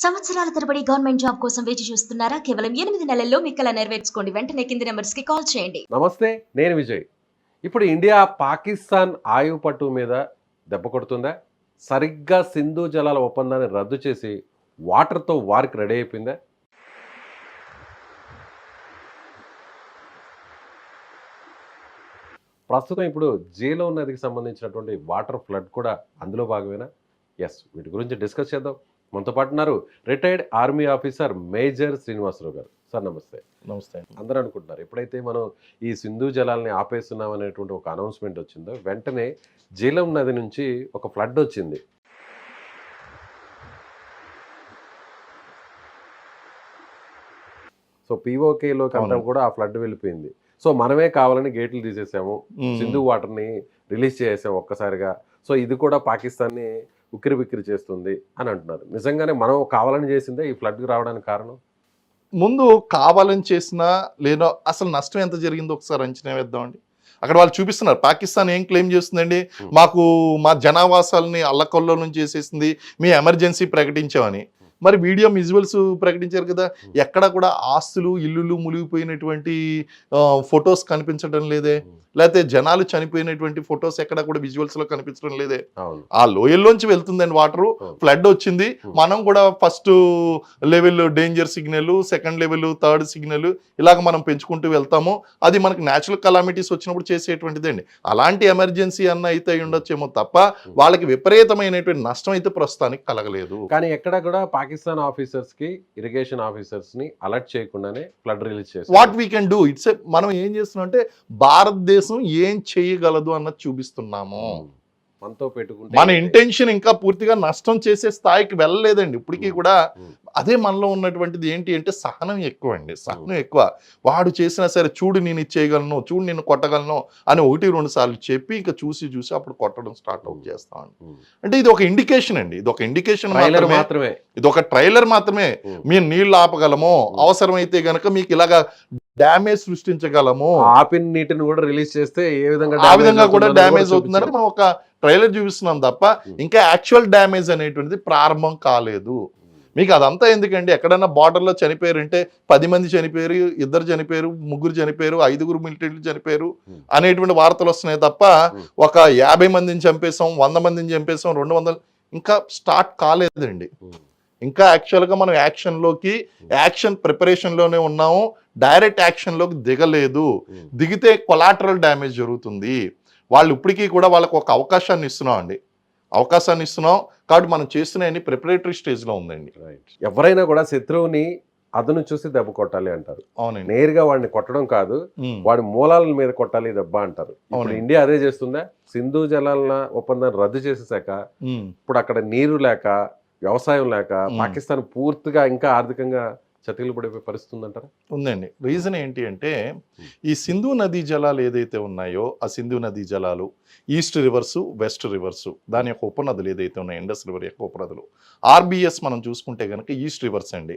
సంవత్సరాల తరబడి government job కోసం వేచి చూస్తున్నారా? కేవలం 8 నెలల్లో మీ కల నెరవేర్చుకోండి. వెంటనే కింది నంబర్స్‌కి కాల్ చేయండి. నమస్తే, నేను విజయ్. ఇప్పుడు ఇండియా పాకిస్తాన్ ఆయువుపట్టు మీద దెబ్బ కొడుతుందా? సరిగ్గా సింధు జలాల ఒప్పందాన్ని రద్దు చేసి వాటర్తో వార్కి రెడీ అయిపోయిందా? ప్రస్తుతం ఇప్పుడు జీలం నదికి సంబంధించినటువంటి వాటర్ ఫ్లడ్ కూడా అందులో భాగమేనా? ఎస్, వీటి గురించి డిస్కస్ చేద్దాం. మనతో పాటు ఉన్నారు retired army officer major Srinivasarao గారు. సార్ నమస్తే. నమస్తే. అందరూ అనుకుంటున్నారు ఎప్పుడైతే మనం ఈ సింధు జలాల్ని ఆపేస్తున్నాం అనేటువంటి ఒక అనౌన్స్మెంట్ వచ్చిందో వెంటనే జీలం నది నుంచి ఒక ఫ్లడ్ వచ్చింది. సో పీఓకేలోకి అంతా కూడా ఆ ఫ్లడ్ వెళ్ళిపోయింది. సో మనమే కావాలని గేట్లు తీసేసాము, సింధు వాటర్ని రిలీజ్ చేసాము ఒక్కసారిగా. సో ఇది కూడా పాకిస్తాన్ని ఉక్కిరి బిక్కిరి చేస్తుంది అని అంటున్నారు. నిజంగానే మనం కావాలని చేసిందే ఈ ఫ్లడ్కి రావడానికి కారణం? ముందు కావాలని చేసినా లేదో అసలు నష్టం ఎంత జరిగిందో ఒకసారి అంచనా వేద్దామండి. అక్కడ వాళ్ళు చూపిస్తున్నారు. పాకిస్తాన్ ఏం క్లెయిమ్ చేస్తుందండి, మాకు మా జనావాసాలని అల్లకల్లోలం చేసేసింది, మీ ఎమర్జెన్సీ ప్రకటించామని. మరి వీడియో విజువల్స్ ప్రకటించారు కదా, ఎక్కడ కూడా ఆస్తులు ఇల్లులు మునిగిపోయినటువంటి ఫొటోస్ కనిపించడం లేదే, లేకపోతే జనాలు చనిపోయినటువంటి ఫొటోస్ ఎక్కడ కూడా విజువల్స్ లో కనిపించడం లేదే. ఆ లోయల్లోంచి వెళ్తుందండి వాటర్, ఫ్లడ్ వచ్చింది. మనం కూడా first level danger signal, second level, third signal, ఇలాగ మనం పెంచుకుంటూ వెళ్తాము. అది మనకి న్యాచురల్ కలామిటీస్ వచ్చినప్పుడు చేసేటువంటిదండి. అలాంటి ఎమర్జెన్సీ అన్న అయితే ఉండొచ్చేమో తప్ప వాళ్ళకి విపరీతమైనటువంటి నష్టం అయితే ప్రస్తుతానికి కలగలేదు. కానీ ఎక్కడ కూడా పాకిస్తాన్ ఆఫీసర్స్ కి, ఇరిగేషన్ ఆఫీసర్స్ ని అలర్ట్ చేయకుండానే ఫ్లడ్ రిలీజ్ చేస్తారు. What we can do, it's మనం ఏం చేస్తున్నాం అంటే భారతదేశం ఏం చేయగలదు అన్నది చూపిస్తున్నాము. మనతో పెట్టుకుంటే మన ఇంటెన్షన్ ఇంకా పూర్తిగా నష్టం చేసే స్థాయికి వెళ్ళలేదండి ఇప్పటికీ కూడా. అదే మనలో ఉన్నటువంటిది ఏంటి అంటే సహనం ఎక్కువ అండి, సహనం ఎక్కువ. వాడు చేసినా సరే చూడు నేను ఇచ్చేయగలను, చూడు నేను కొట్టగలను అని 1-2 సార్లు చెప్పి ఇంకా చూసి అప్పుడు కొట్టడం స్టార్ట్ అవుట్ చేస్తామండి. అంటే ఇది ఒక ఇండికేషన్ అండి, ఇది ఒక ఇండికేషన్ మాత్రమే, ఇది ఒక ట్రైలర్ మాత్రమే. మేము నీళ్లు ఆపగలము, అవసరమైతే గనక మీకు ఇలాగా డ్యామేజ్ సృష్టించగలము, ఆపిన నీటిని కూడా రిలీజ్ చేస్తే ఆ విధంగా కూడా డ్యామేజ్ అవుతుందని మనం ఒక ట్రైలర్ చూపిస్తున్నాం తప్ప ఇంకా యాక్చువల్ డ్యామేజ్ అనేటువంటిది ప్రారంభం కాలేదు. మీకు అదంతా ఎందుకండి, ఎక్కడన్నా బార్డర్లో చనిపోయారంటే 10 మంది చనిపోయారు, 2 చనిపోయారు, 3 చనిపోయారు, 5 మిలిటరీలు చనిపోయారు అనేటువంటి వార్తలు వస్తున్నాయి తప్ప ఒక 50 మందిని చంపేసాం, 100 మందిని చంపేసాం, 200 ఇంకా స్టార్ట్ కాలేదండి. ఇంకా యాక్చువల్గా మనం యాక్షన్ ప్రిపరేషన్లోనే ఉన్నాము, డైరెక్ట్ యాక్షన్లోకి దిగలేదు. దిగితే కొలాటరల్ డ్యామేజ్ జరుగుతుంది. వాళ్ళు ఇప్పటికీ కూడా వాళ్ళకు ఒక అవకాశాన్ని ఇస్తున్నాం కాబట్టి మనం చేస్తున్న ప్రిపరేటరీ స్టేజ్లో ఉందండి. ఎవరైనా కూడా శత్రువుని అదను చూసి దెబ్బ కొట్టాలి అంటారు. అవునండి, నేరుగా వాడిని కొట్టడం కాదు, వాడి మూలాల మీద కొట్టాలి దెబ్బ అంటారు. ఇప్పుడు ఇండియా అదే చేస్తుందా? సింధు జలాల ఒప్పందాన్ని రద్దు చేసేసాక ఇప్పుడు అక్కడ నీరు లేక, వ్యవసాయం లేక పాకిస్తాన్ పూర్తిగా ఇంకా ఆర్థికంగా చతికిలు పడిపోయే పరిస్థితి ఉందంటారా? ఉందండి. రీజన్ ఏంటి అంటే ఈ సింధు నదీ జలాలు ఏదైతే ఉన్నాయో, ఆ సింధు నదీ జలాలు ఈస్ట్ రివర్సు, వెస్ట్ రివర్సు, దాని యొక్క ఉపనదులు ఏదైతే ఉన్నాయో, ఇండస్ రివర్ యొక్క ఉపనదులు, ఆర్బిఎస్ మనం చూసుకుంటే కనుక ఈస్ట్ రివర్స్ అండి.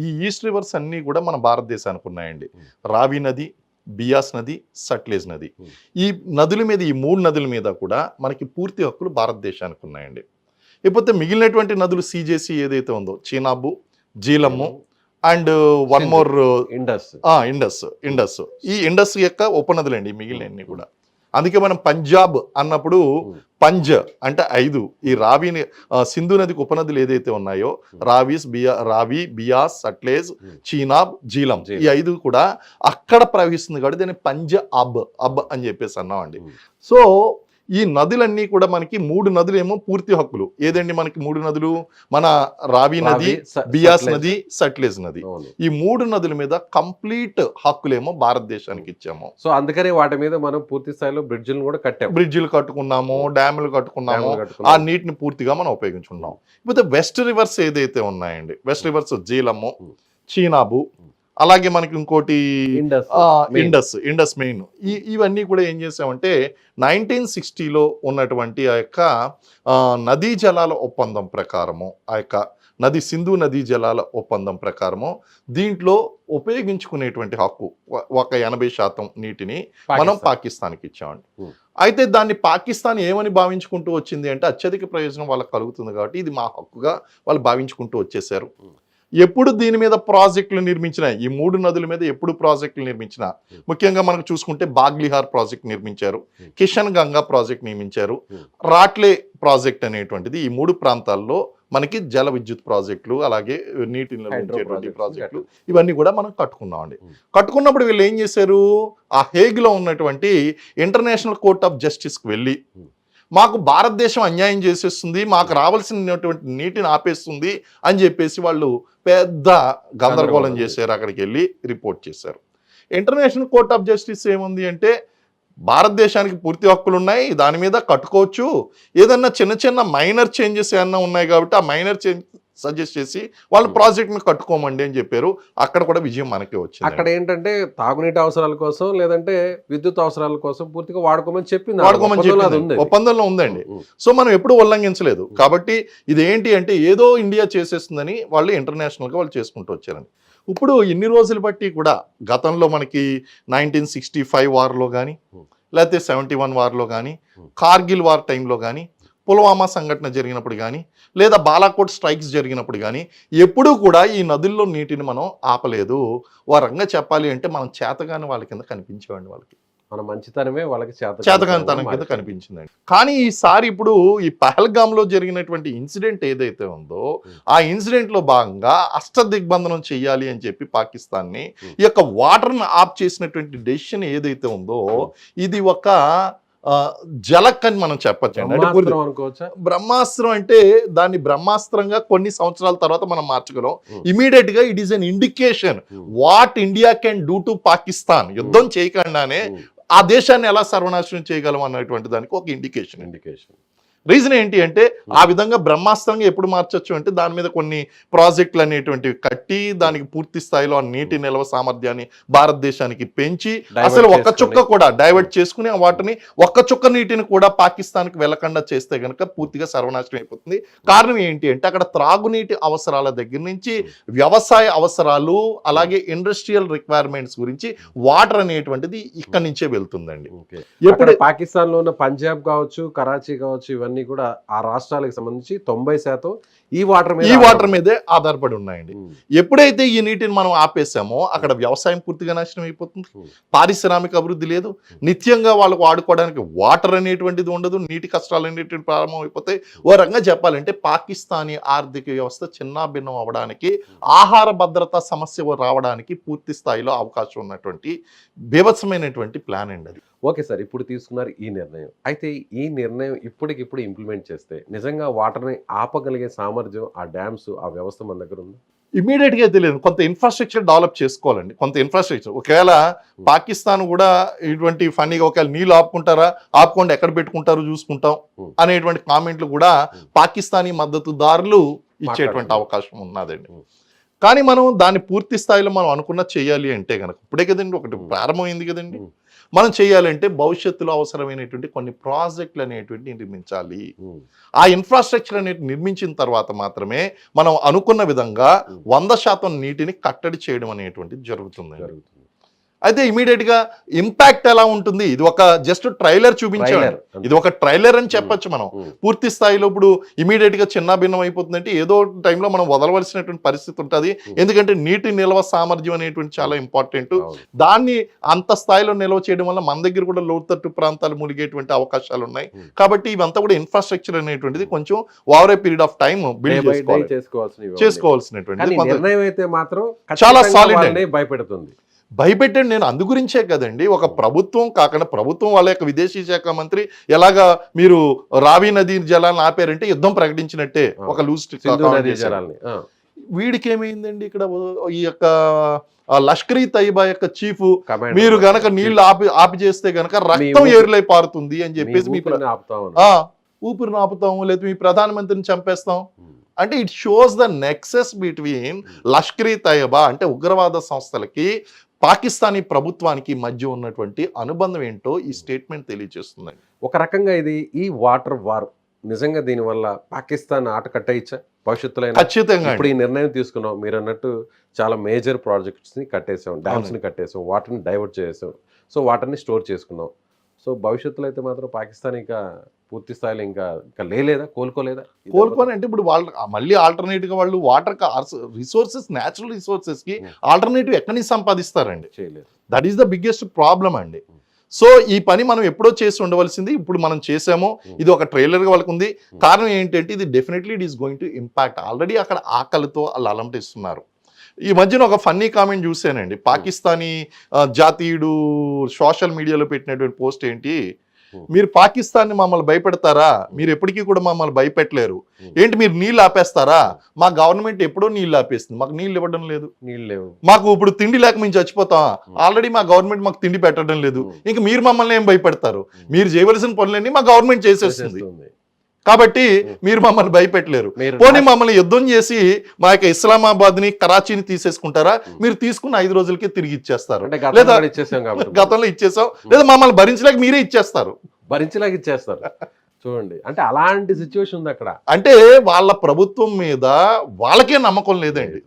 ఈ ఈస్ట్ రివర్స్ అన్నీ కూడా మన భారతదేశానికి ఉన్నాయండి. రావి నది, బియాస్ నది, సట్లెజ్ నది. ఈ నదుల మీద, ఈ 3 నదుల మీద కూడా మనకి పూర్తి హక్కులు భారతదేశానికి ఉన్నాయండి. ఇకపోతే మిగిలినటువంటి నదులు సిజేసి ఏదైతే ఉందో, Chenab, జీలము and one more Indus. ఈ ఇండస్ యొక్క ఉపనదులండి మిగిలినన్ని కూడా. అందుకే మనం పంజాబ్ అన్నప్పుడు పంజ్ అంటే 5, ఈ రావిని సింధు నదికి ఉపనదులు ఏదైతే ఉన్నాయో రావి, బియాస్, సట్లెజ్, చీనాబ్, జీలం, ఈ 5 కూడా అక్కడ ప్రవహిస్తుంది కాబట్టి దాన్ని పంజ అబ్ అని చెప్పేసి అన్నామండి. సో ఈ నదులన్నీ కూడా మనకి 3 నదులు ఏమో పూర్తి హక్కులు. ఏదండి మనకి 3 నదులు? మన రావి నది, బియాస్ నది, సట్లెజ్ నది. ఈ 3 నదుల మీద కంప్లీట్ హక్కులేమో భారతదేశానికి ఇచ్చాము. సో అందుకని వాటి మీద మనం పూర్తి స్థాయిలో బ్రిడ్జిలు కట్టుకున్నాము, డ్యాములు కట్టుకున్నాము, ఆ నీటిని పూర్తిగా మనం ఉపయోగించుకున్నాం. ఇప్పుడు వెస్ట్ రివర్స్ ఏదైతే ఉన్నాయండి, వెస్ట్ రివర్స్ జీలము, చీనాబు, అలాగే మనకి ఇంకోటి ఇండస్ మెయిన్. ఇవన్నీ కూడా ఏం చేసామంటే 1960లో ఉన్నటువంటి ఆ యొక్క నదీ జలాల ఒప్పందం ప్రకారము, ఆ యొక్క సింధు నదీ జలాల ఒప్పందం ప్రకారము దీంట్లో ఉపయోగించుకునేటువంటి హక్కు ఒక 80% నీటిని మనం పాకిస్తాన్కి ఇచ్చామండి. అయితే దాన్ని పాకిస్తాన్ ఏమని భావించుకుంటూ వచ్చింది అంటే అత్యధిక ప్రయోజనం వాళ్ళకి కలుగుతుంది కాబట్టి ఇది మా హక్కుగా వాళ్ళు భావించుకుంటూ వచ్చేసారు. ఎప్పుడు దీని మీద ప్రాజెక్టులు నిర్మించినా, ఈ 3 నదుల మీద ఎప్పుడు ప్రాజెక్టులు నిర్మించినా, ముఖ్యంగా మనకు చూసుకుంటే బాగ్లిహార్ ప్రాజెక్ట్ నిర్మించారు, కిషన్ గంగా ప్రాజెక్ట్ నిర్మించారు, రాట్లే ప్రాజెక్ట్ అనేటువంటిది ఈ 3 ప్రాంతాల్లో మనకి జల విద్యుత్ ప్రాజెక్టులు, అలాగే నీటి నిర్మించేటువంటి ప్రాజెక్టులు ఇవన్నీ కూడా మనం కట్టుకున్నామండి. కట్టుకున్నప్పుడు వీళ్ళు ఏం చేశారు, ఆ హేగ్లో ఉన్నటువంటి ఇంటర్నేషనల్ కోర్ట్ ఆఫ్ జస్టిస్కి వెళ్ళి మాకు భారతదేశం అన్యాయం చేసేస్తుంది, మాకు రావాల్సినటువంటి నీటిని ఆపేస్తుంది అని చెప్పేసి వాళ్ళు పెద్ద గందరగోళం చేశారు. అక్కడికి వెళ్ళి రిపోర్ట్ చేశారు. ఇంటర్నేషనల్ కోర్ట్ ఆఫ్ జస్టిస్ ఏముంది అంటే భారతదేశానికి పూర్తి హక్కులు ఉన్నాయి, దాని మీద కట్టుకోవచ్చు, ఏదన్నా చిన్న చిన్న మైనర్ చేంజెస్ ఏమన్నా ఉన్నాయి కాబట్టి ఆ మైనర్ చేంజ్ సజెస్ట్ చేసి వాళ్ళ ప్రాజెక్ట్ని కట్టుకోమండి అని చెప్పారు. అక్కడ కూడా విజయం మనకే వచ్చింది. అక్కడ ఏంటంటే తాగునీటి అవసరాల కోసం లేదంటే విద్యుత్ అవసరాల కోసం పూర్తిగా వాడుకోమని చెప్పింది, ఒప్పందంలో ఉందండి. సో మనం ఎప్పుడు ఉల్లంఘించలేదు. కాబట్టి ఇది ఏంటి అంటే ఏదో ఇండియా చేసేస్తుందని వాళ్ళు ఇంటర్నేషనల్గా వాళ్ళు చేసుకుంటూ వచ్చారండి. ఇప్పుడు ఇన్ని రోజులు బట్టి కూడా గతంలో మనకి 1965 వార్లో కానీ, లేకపోతే 71 వార్లో కానీ, కార్గిల్ వార్ టైంలో కానీ, పుల్వామా సంఘటన జరిగినప్పుడు కానీ, లేదా బాలాకోట్ స్ట్రైక్స్ జరిగినప్పుడు కానీ ఎప్పుడూ కూడా ఈ నదుల్లో నీటిని మనం ఆపలేదు. వారంగా చెప్పాలి అంటే మనం చేతగాని వాళ్ళ కింద కనిపించేవాడిని, వాళ్ళకి మన మంచితనమే వాళ్ళకి చేతగానితనం కింద కనిపించిందండి. కానీ ఈసారి ఇప్పుడు ఈ పహల్గామ్లో జరిగినటువంటి ఇన్సిడెంట్ ఏదైతే ఉందో ఆ ఇన్సిడెంట్ లో భాగంగా అష్టదిగ్బంధనం చెయ్యాలి అని చెప్పి పాకిస్తాన్ని ఈ యొక్క వాటర్ని ఆఫ్ చేసినటువంటి డెసిషన్ ఏదైతే ఉందో ఇది ఒక జలక్ అని మనం చెప్పచ్చండి. అంటే బ్రహ్మాస్త్రం అంటే దాన్ని బ్రహ్మాస్త్రంగా కొన్ని సంవత్సరాల తర్వాత మనం మార్చగలం. ఇమీడియట్ గా it is an indication what India can do to Pakistan. యుద్ధం చేయకుండానే ఆ దేశాన్ని ఎలా సర్వనాశనం చేయగలం అన్నటువంటి దానికి ఒక ఇండికేషన్. రీజన్ ఏంటి అంటే ఆ విధంగా బ్రహ్మాస్త్రంగా ఎప్పుడు మార్చొచ్చు అంటే దాని మీద కొన్ని ప్రాజెక్టులు అనేటువంటివి కట్టి దానికి పూర్తి స్థాయిలో ఆ నీటి నిల్వ సామర్థ్యాన్ని భారతదేశానికి పెంచి అసలు ఒక్క చుక్క కూడా డైవర్ట్ చేసుకుని వాటిని ఒక్క చుక్క నీటిని కూడా పాకిస్తాన్కి వెళ్లకుండా చేస్తే కనుక పూర్తిగా సర్వనాశనం అయిపోతుంది. కారణం ఏంటి అంటే అక్కడ త్రాగునీటి అవసరాల దగ్గర నుంచి వ్యవసాయ అవసరాలు అలాగే ఇండస్ట్రియల్ రిక్వైర్మెంట్స్ గురించి వాటర్ అనేటువంటిది ఇక్కడి నుంచే వెళ్తుందండి. ఎప్పుడు పాకిస్తాన్ లో ఉన్న పంజాబ్ కావచ్చు, కరాచీ కావచ్చు, ఇవన్నీ కూడా ఆ రాష్ట్రాలకు సంబంధించి 90% ఈ వాటర్ మీదే ఆధారపడి ఉన్నాయండి. ఎప్పుడైతే ఈ నీటిని మనం ఆపేసామో అక్కడ వ్యవసాయం పూర్తిగా నాశనం అయిపోతుంది, పారిశ్రామిక అభివృద్ధి లేదు, నిత్యంగా వాళ్ళకు వాడుకోవడానికి వాటర్ అనేటువంటిది ఉండదు, నీటి కష్టాలు అనేటువంటి ప్రారంభం అయిపోతాయి. ఓ రకంగా చెప్పాలంటే పాకిస్తానీ ఆర్థిక వ్యవస్థ చిన్నాభిన్నం అవ్వడానికి, ఆహార భద్రతా సమస్య రావడానికి పూర్తి స్థాయిలో అవకాశం ఉన్నటువంటి బీభత్సమైనటువంటి ప్లాన్ అండి అది. ఓకే సార్, ఇప్పుడు తీసుకున్నారు ఈ నిర్ణయం. అయితే ఈ నిర్ణయం ఇప్పటికిప్పుడు ఇంప్లిమెంట్ చేస్తే నిజంగా వాటర్ని ఆపగలిగే సామర్థ్యం ఆ డ్యామ్స్ ఆ వ్యవస్థ మన దగ్గర ఉంది? ఇమీడియట్గా అయితే లేదు. కొంత ఇన్ఫ్రాస్ట్రక్చర్ డెవలప్ చేసుకోవాలండి. కొంత ఇన్ఫ్రాస్ట్రక్చర్ ఒకవేళ పాకిస్తాన్ కూడా ఇటువంటి ఫన్నీగా ఒకవేళ నీళ్ళు ఆపుకుంటారా, ఆపుకోండి, ఎక్కడ పెట్టుకుంటారో చూసుకుంటాం అనేటువంటి కామెంట్లు కూడా పాకిస్తానీ మద్దతుదారులు ఇచ్చేటువంటి అవకాశం ఉన్నదండి. కానీ మనం దాన్ని పూర్తి స్థాయిలో మనం అనుకున్న చేయాలి అంటే కనుక ఇప్పుడే కదండి ఒకటి ప్రారంభమైంది కదండి. మనం చేయాలంటే భవిష్యత్తులో అవసరమైనటువంటి కొన్ని ప్రాజెక్టులు అనేటువంటి నిర్మించాలి. ఆ ఇన్ఫ్రాస్ట్రక్చర్ అనేది నిర్మించిన తర్వాత మాత్రమే మనం అనుకున్న విధంగా 100% నీటిని కట్టడి చేయడం అనేటువంటిది జరుగుతుంది. అయితే ఇమీడియట్ గా ఇంపాక్ట్ ఎలా ఉంటుంది, ఇది ఒక జస్ట్ ట్రైలర్ చూపించాడు, ఇది ఒక ట్రైలర్ అని చెప్పొచ్చు మనం. పూర్తి స్థాయిలో ఇప్పుడు ఇమీడియట్ గా చిన్న భిన్నం అయిపోతుందంటే ఏదో టైంలో మనం వదలవలసినటువంటి పరిస్థితి ఉంటుంది. ఎందుకంటే నీటి నిల్వ సామర్థ్యం అనేటువంటి చాలా ఇంపార్టెంట్. దాన్ని అంత స్థాయిలో నిల్వ చేయడం వల్ల మన దగ్గర కూడా లోతట్టు ప్రాంతాలు మునిగేటువంటి అవకాశాలు ఉన్నాయి. కాబట్టి ఇవంతా కూడా ఇన్ఫ్రాస్ట్రక్చర్ అనేటువంటిది కొంచెం over a period of time build చేసుకోవాల్సినటువంటి చాలా సాలిడ్ భయపెట్టండి. నేను అందు గురించే కదండి, ఒక ప్రభుత్వం కాకుండా ప్రభుత్వం వాళ్ళ యొక్క విదేశీ శాఖ మంత్రి ఎలాగా మీరు రావి నదీ జలాలను ఆపారంటే యుద్ధం ప్రకటించినట్టే ఒక లూజ్ వీడికి ఏమైందండి ఇక్కడ ఈ యొక్క లష్కరీ తయ్యబా యొక్క చీఫ్ మీరు గనక నీళ్లు ఆపి చేస్తే గనక రక్తం ఏరులై పారుతుంది అని చెప్పేసి మీ ఊపిరిని ఆపుతాము లేదా మీ ప్రధానమంత్రిని చంపేస్తాం అంటే it shows the nexus between Lashkar-e Taiba అంటే ఉగ్రవాద సంస్థలకి పాకిస్తానీ ప్రభుత్వానికి మధ్య ఉన్నటువంటి అనుబంధం ఏంటో ఈ స్టేట్మెంట్ తెలియజేస్తుందండి. ఒక రకంగా ఇది ఈ వాటర్ వార్ నిజంగా దీనివల్ల పాకిస్తాన్ ఆట కట్టయిచ్చా? భవిష్యత్తులో ఖచ్చితంగా ఇప్పుడు ఈ నిర్ణయం తీసుకున్నాం మీరు అన్నట్టు చాలా మేజర్ ప్రాజెక్ట్స్ని కట్టేసాం, డ్యామ్స్ని కట్టేసాం, వాటర్ని డైవర్ట్ చేసాం, సో వాటర్ని స్టోర్ చేసుకున్నాం. సో భవిష్యత్తులో అయితే మాత్రం పాకిస్తాన్ ఇంకా పూర్తి స్థాయిలో ఇంకా లేదా కోలుకోలేదా? కోలుకొని అంటే ఇప్పుడు వాళ్ళు మళ్ళీ ఆల్టర్నేటివ్ గా వాళ్ళు వాటర్ రిసోర్సెస్, న్యాచురల్ రిసోర్సెస్ కి ఆల్టర్నేటివ్ ఎక్కడి నుంచి సంపాదిస్తారండి? చేయలేదు. That is the biggest problem అండి. సో ఈ పని మనం ఎప్పుడో చేసి ఉండవలసింది, ఇప్పుడు మనం చేసాము. ఇది ఒక ట్రైలర్ గా వాళ్ళకు ఉంది. కారణం ఏంటంటే ఇది definitely it is going to impact. Already అక్కడ ఆకలితో వాళ్ళు అలంటిస్తున్నారు. ఈ మధ్యన ఒక ఫన్నీ కామెంట్ చూసానండి. పాకిస్తానీ జాతీయుడు సోషల్ మీడియాలో పెట్టినటువంటి పోస్ట్ ఏంటి, మీరు పాకిస్తాన్ని మమ్మల్ని భయపెడతారా, మీరు ఎప్పటికీ కూడా మమ్మల్ని భయపెట్టలేరు, ఏంటి మీరు నీళ్ళు ఆపేస్తారా, మా గవర్నమెంట్ ఎప్పుడో నీళ్ళు ఆపేస్తుంది, మాకు నీళ్ళు ఇవ్వడం లేదు, నీళ్ళు లేవు, మాకు ఇప్పుడు తిండి లేక మేము చచ్చిపోతాం, ఆల్రెడీ మా గవర్నమెంట్ మాకు తిండి పెట్టడం లేదు, ఇంక మీరు మమ్మల్ని ఏం భయపెడతారు, మీరు చేయవలసిన పనులన్నీ మా గవర్నమెంట్ చేసేస్తుంది, కాబట్టి మీరు మమ్మల్ని భయపెట్టలేరు. పోనీ మమ్మల్ని యుద్ధం చేసి మా యొక్క ఇస్లామాబాద్ ని, కరాచీని తీసేసుకుంటారా, మీరు తీసుకున్న 5 రోజులకే తిరిగి ఇచ్చేస్తారు, లేదా గతంలో ఇచ్చేసాం, లేదా మమ్మల్ని భరించలేక మీరే ఇచ్చేస్తారు, భరించలేక ఇచ్చేస్తారు. చూడండి, అంటే అలాంటి సిచ్యువేషన్ ఉంది అక్కడ. అంటే వాళ్ళ ప్రభుత్వం మీద వాళ్ళకే నమ్మకం లేదండి.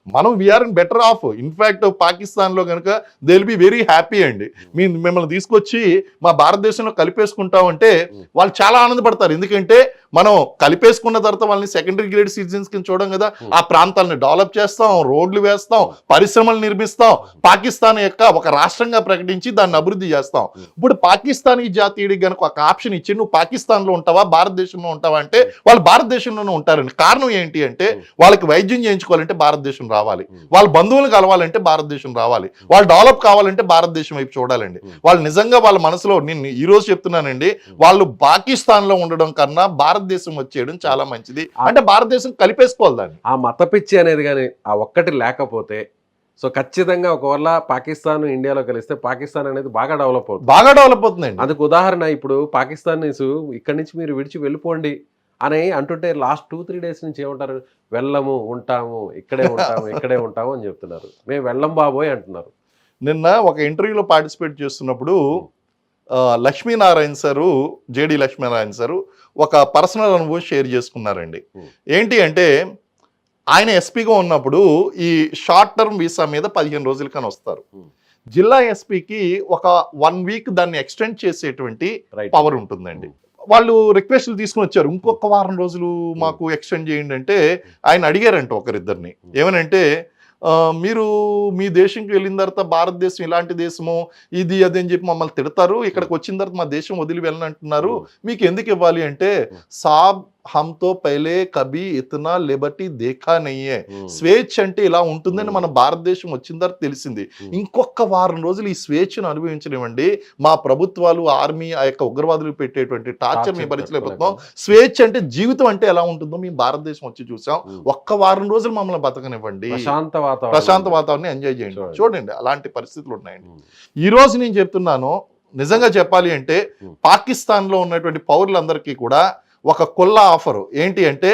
మనం we are in better off. In fact Pakistan లో కనుక they will be very happy అండి. మిమ్మల్ని తీసుకొచ్చి మా భారతదేశంలో కలిపేసుకుంటాం అంటే వాళ్ళు చాలా ఆనందపడతారు. ఎందుకంటే మనం కలిపేసుకున్న తర్వాత వాళ్ళని సెకండరీ గ్రేడ్ సిటిజన్స్ కింద చూడం కదా, ఆ ప్రాంతాలను డెవలప్ చేస్తాం, రోడ్లు వేస్తాం, పరిశ్రమలు నిర్మిస్తాం, పాకిస్తాన్ యొక్క ఒక రాష్ట్రంగా ప్రకటించి దాన్ని అభివృద్ధి చేస్తాం. ఇప్పుడు పాకిస్తానీ జాతీయుడికి కనుక ఒక ఆప్షన్ ఇచ్చి నువ్వు పాకిస్తాన్ లో ఉంటావా భారతదేశంలో ఉంటావా అంటే వాళ్ళు భారతదేశంలోనే ఉంటారండి. కారణం ఏంటి అంటే వాళ్ళకి వైద్యం చేయించుకోవాలంటే భారతదేశం రావాలి, వాళ్ళ బంధువులు కలవాలంటే భారతదేశం రావాలి, వాళ్ళు డెవలప్ కావాలంటే భారతదేశం వైపు చూడాలండి. వాళ్ళు నిజంగా వాళ్ళ మనసులో, నేను ఈ రోజు చెప్తున్నానండి, వాళ్ళు పాకిస్తాన్ లో ఉండడం కన్నా భారతదేశం వచ్చేయడం చాలా మంచిది. అంటే భారతదేశం కలిపేసుకోవాలి దాన్ని. ఆ మత పిచ్చి అనేది కానీ ఆ ఒక్కటి లేకపోతే సో ఖచ్చితంగా ఒకవేళ పాకిస్తాన్ ఇండియాలో కలిస్తే పాకిస్తాన్ అనేది బాగా డెవలప్ అవుతుందండి. అందుకు ఉదాహరణ ఇప్పుడు పాకిస్తాన్ ఇక్కడి నుంచి మీరు విడిచి వెళ్ళిపోండి అని అంటుంటే లాస్ట్ 2-3 డేస్ నుంచి ఏమంటారు, వెళ్ళము, ఉంటాము, ఇక్కడే ఉంటాము అని చెప్తున్నారు. మేము వెళ్ళం బాబోయ్ అంటున్నారు. నిన్న ఒక ఇంటర్వ్యూలో పార్టిసిపేట్ చేస్తున్నప్పుడు Lakshminarayana sir, JD Lakshminarayana sir ఒక పర్సనల్ అనుభవం షేర్ చేసుకున్నారండి. ఏంటి అంటే ఆయన ఎస్పీగా ఉన్నప్పుడు ఈ షార్ట్ టర్మ్ వీసా మీద 15 రోజుల కన్నా వస్తారు. జిల్లా ఎస్పీకి ఒక 1 వీక్ దాన్ని ఎక్స్టెండ్ చేసేటువంటి పవర్ ఉంటుందండి. వాళ్ళు రిక్వెస్ట్లు తీసుకుని వచ్చారు, ఇంకొక వారం రోజులు మాకు ఎక్స్టెండ్ చేయండి అంటే ఆయన అడిగారంట ఒకరిద్దరిని, ఏమనంటే మీరు మీ దేశంకి వెళ్ళిన తర్వాత భారతదేశం ఇలాంటి దేశము ఇది అది అని చెప్పి మమ్మల్ని తిడతారు, ఇక్కడికి వచ్చిన తర్వాత మా దేశం వదిలి వెళ్ళనంటున్నారు, మీకు ఎందుకు ఇవ్వాలి అంటే సాబ్ హమ్తో పైలే కభీ ఇతనా లిబర్టీ దేఖా నయ్యే, స్వేచ్ఛ అంటే ఇలా ఉంటుందని మన భారతదేశం వచ్చిన తర్వాత తెలిసింది, ఇంకొక వారం రోజులు ఈ స్వేచ్ఛను అనుభవించలేమండి, మా ప్రభుత్వాలు, ఆర్మీ, ఆ యొక్క ఉగ్రవాదులు పెట్టేటువంటి టార్చర్ మేము భరించలేకపోతున్నాం, స్వేచ్ఛ అంటే జీవితం అంటే ఎలా ఉంటుందో మేము భారతదేశం వచ్చి చూసాం, ఒక్క వారం రోజులు మమ్మల్ని బతకనివ్వండి, ప్రశాంత వాతావరణం ఎంజాయ్ చేయండి. చూడండి అలాంటి పరిస్థితులు ఉన్నాయండి. ఈ రోజు నేను చెప్తున్నాను, నిజంగా చెప్పాలి అంటే పాకిస్తాన్ లో ఉన్నటువంటి పౌరులందరికీ కూడా ఒక కొల్లా ఆఫరు ఏంటి అంటే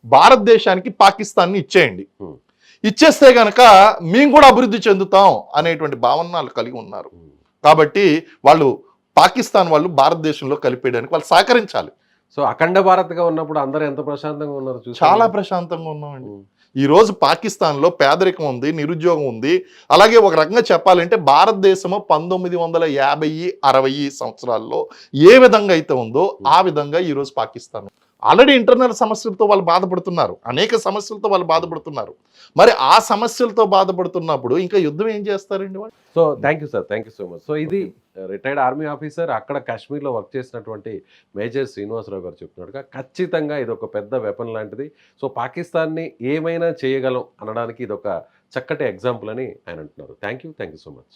భారతదేశానికి పాకిస్తాన్ని ఇచ్చేయండి, ఇచ్చేస్తే గనక మేము కూడా అభివృద్ధి చెందుతాం అనేటువంటి భావనలు కలిగి ఉన్నారు. కాబట్టి వాళ్ళు పాకిస్తాన్ వాళ్ళు భారతదేశంలో కలిపేయడానికి వాళ్ళు సహకరించాలి. సో అఖండ భారత్గా ఉన్నప్పుడు అందరూ ఎంత ప్రశాంతంగా ఉన్నారు, చాలా ప్రశాంతంగా ఉన్నామండి. ఈ రోజు పాకిస్తాన్లో పేదరికం ఉంది, నిరుద్యోగం ఉంది. అలాగే ఒక రకంగా చెప్పాలంటే భారతదేశము 1950-60 సంవత్సరాల్లో ఏ విధంగా అయితే ఉందో ఆ విధంగా ఈరోజు పాకిస్తాన్ ఆల్రెడీ ఇంటర్నల్ సమస్యలతో వాళ్ళు బాధపడుతున్నారు, అనేక సమస్యలతో వాళ్ళు బాధపడుతున్నారు. మరి ఆ సమస్యలతో బాధపడుతున్నప్పుడు ఇంకా యుద్ధం ఏం చేస్తారండి వాళ్ళు? So thank you sir, thank you so much. So ఇది రిటైర్డ్ ఆర్మీ ఆఫీసర్, అక్కడ కాశ్మీర్లో వర్క్ చేసినటువంటి మేజర్ శ్రీనివాసరావు గారు చెప్తున్నాడుగా, ఖచ్చితంగా ఇది ఒక పెద్ద వెపన్ లాంటిది. సో పాకిస్తాన్ని ఏమైనా చేయగలం అనడానికి ఇది ఒక చక్కటి ఎగ్జాంపుల్ అని ఆయన అంటున్నారు. Thank you so much.